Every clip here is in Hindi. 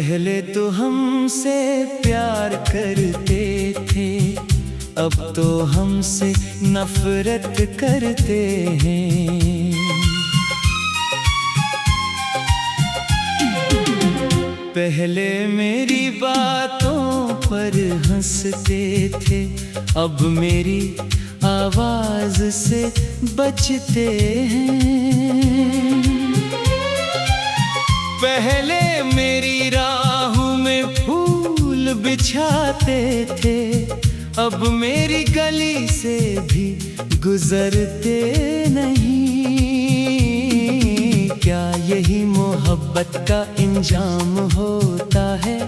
पहले तो हमसे प्यार करते थे, अब तो हमसे नफरत करते हैं। पहले मेरी बातों पर हंसते थे, अब मेरी आवाज से बचते हैं। पहले मेरी राहों में फूल बिछाते थे, अब मेरी गली से भी गुजरते नहीं। क्या यही मोहब्बत का इंजाम होता है?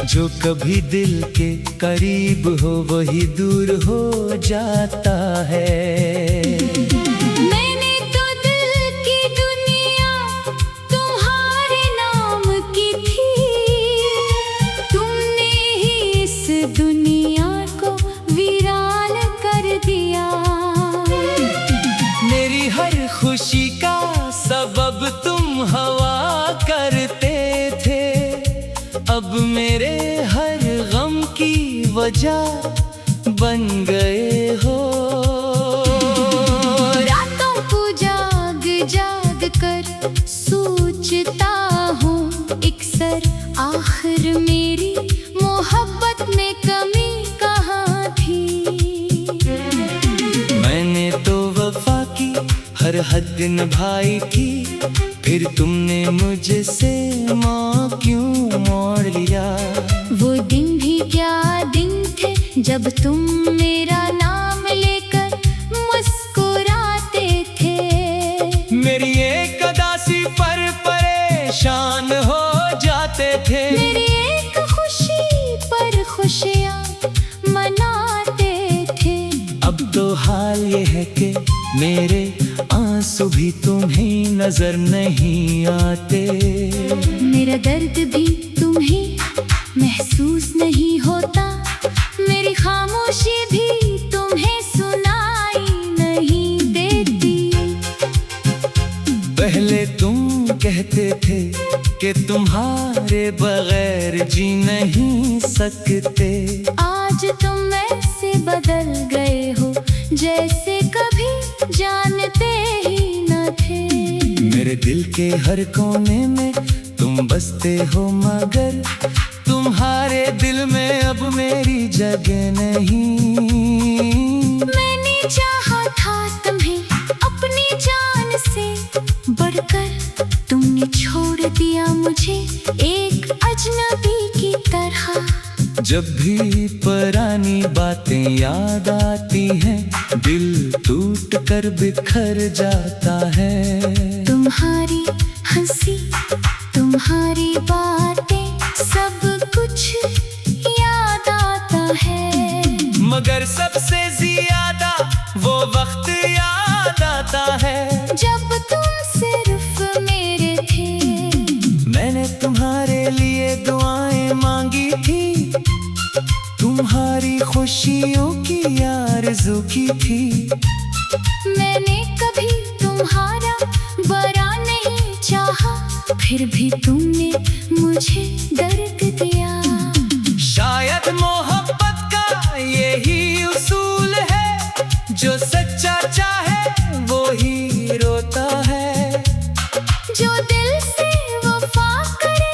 जो कभी दिल के करीब हो वही दूर हो जाता है। मैंने तो दिल की दुनिया तुम्हारे नाम की थी, तुमने ही इस दुनिया को वीरान कर दिया। मेरी हर खुशी का सबब तुम हवा करते थे, अब मेरे हर गम की वजह बन गए हो। रातों को जाग जाग कर सोचता हूँ अक्सर, आखिर मेरी मोहब्बत में कमी कहाँ थी। मैंने तो वफा की हर हद निभाई थी, फिर तुमने मुझसे माँ क्यों मोड़ लिया? वो दिन भी क्या दिन थे जब तुम मेरा नाम लेकर मुस्कुराते थे। मेरी एक अदासी पर परेशान हो जाते थे, मेरी एक खुशी पर खुशियाँ मनाते थे। अब तो हाल ये है कि मेरे आंसू भी तुम्हें नजर नहीं आते। मेरा दर्द भी तुम्हें महसूस नहीं होता, मेरी खामोशी भी तुम्हें सुनाई नहीं देती। पहले तुम कहते थे कि तुम्हारे बगैर जी नहीं सकते, आज तुम ऐसे बदल गए हो जैसे कभी जानते ही न थे। मेरे दिल के हर कोने में तुम बसते हो, मगर तुम्हारे दिल में अब मेरी जगह नहीं। मैंने चाहा था तुम्हें अपनी जान से बढ़कर, तुमने छोड़ दिया मुझे एक अजनबी की तरह। जब भी पुरानी बातें याद आती हैं, दिल टूट कर बिखर जाता है। तुम्हारी हंसी, तुम्हारी बातें, सब कुछ याद आता है, मगर सबसे ज्यादा वो वक्त याद आता है जब तुम सिर्फ मेरे थे। मैंने तुम्हारे लिए दुआएं मांगी थी, तुम्हारी खुशियों की आरज़ू की थी। मैंने कभी तुम्हारा बुरा नहीं चाहा, फिर भी तुमने मुझे दर्द दिया। शायद मोहब्बत का यही उसूल है, जो सच्चा चाहे वो ही रोता है। जो दिल से वफा करे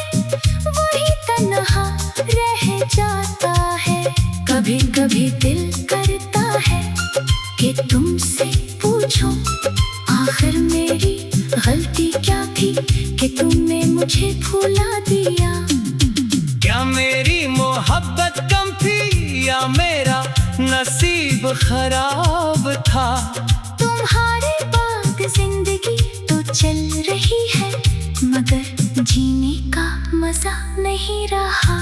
वही तन्हा रह जाता है। कभी कभी दिल करता है कि तुमसे पूछूं, आखिर मेरी गलती क्या थी कि तुमने मुझे भुला दिया। क्या मेरी मोहब्बत कम थी या मेरा नसीब खराब था? तुम्हारे बाद जिंदगी तो चल रही है, मगर जीने का मजा नहीं रहा।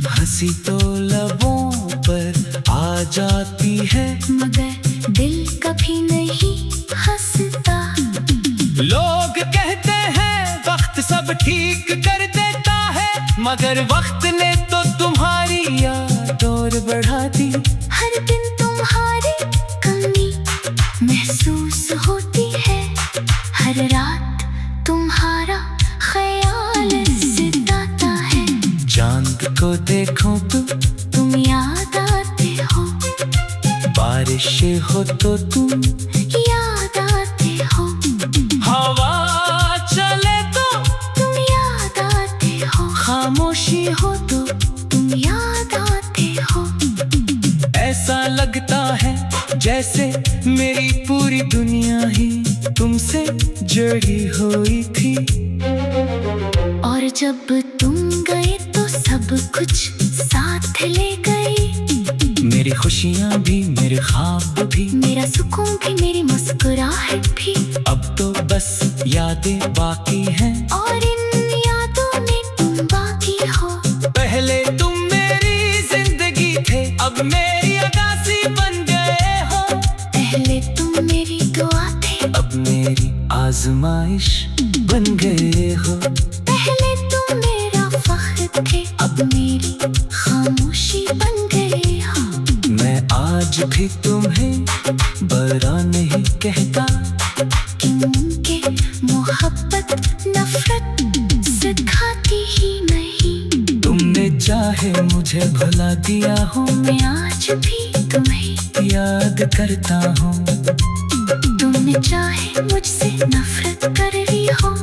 हंसी तो लबों पर आ जाती है, मगर दिल कभी नहीं हंसता। लोग कहते हैं वक्त सब ठीक कर देता है, मगर वक्त ने तो तुम्हारी याद और बढ़ा दी। हर दिन तुम्हारी कमी महसूस होती है, हर रात तुम्हारा ख्याल सताता है। बारिश हो तो तुम याद आते हो, हवा चले तो तुम याद आते हो, खामोशी हो तो तुम याद आते हो। ऐसा लगता है जैसे मेरी पूरी दुनिया ही तुमसे जुड़ी हुई थी। और जब तुम गए तो सब कुछ साथ ले गए, मेरी खुशियाँ भी, मेरे ख्वाब भी, मेरा सुकून भी, मेरी मुस्कुराहट भी। अब तो बस यादें बाकी हैं, और इन यादों में तुम बाकी हो। पहले तुम मेरी जिंदगी थे, अब मेरी अगासी बन गए हो। पहले तुम मेरी दुआ थे, अब मेरी आजमाइश बन गए हो। पहले तुम मेरा फख्र थे, अब मेरी खामोशी बन गए हो। मैं आज भी तुम्हें बुरा नहीं कहता, क्योंकि मोहब्बत नफरत सिखाती ही नहीं। तुमने चाहे मुझे भुला दिया हो, मैं आज भी तुम्हें याद करता हूँ। तुमने चाहे मुझसे नफरत कर ली हो,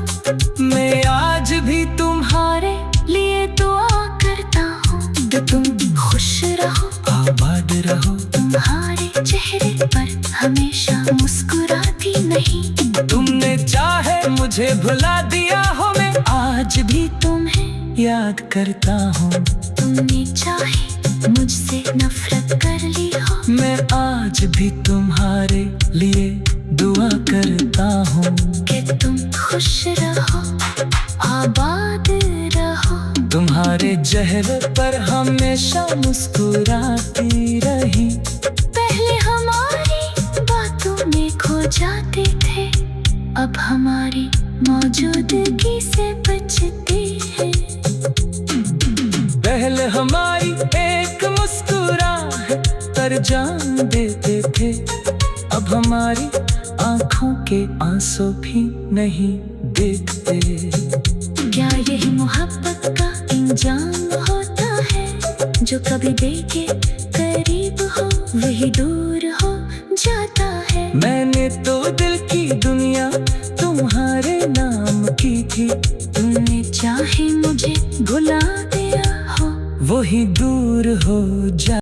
मैं आज भी तुम्हारे लिए दुआ करता हूँ कि तुम खुश रहो, आबाद रहो। तुम्हारे चेहरे पर हमेशा मुस्कुराती नहीं। तुमने चाहे मुझे भुला दिया हो, मैं आज भी तुम्हें याद करता हूँ। तुमने चाहे मुझसे नफरत कर ली हो, मैं आज भी तुम्हारे लिए दुआ करता हूँ कि तुम खुश रहो, आबाद रहो। तुम्हारे चेहरे पर हमेशा मुस्कुराती रही। पहले हमारी बातों में खो जाते थे, अब हमारी मौजूदगी से बचते हैं। पहले हमारी एक मुस्कुराहट पर जान देते थे, अब हमारी आंखों के आंसू भी नहीं देखते। क्या यही मोहब्बत का इंजाम होता है, जो कभी देखे करीब हो वही दूर हो जाता है। मैंने तो दिल की दुनिया तुम्हारे नाम की थी, तुमने चाहे मुझे भुला दिया हो, वही दूर हो जा।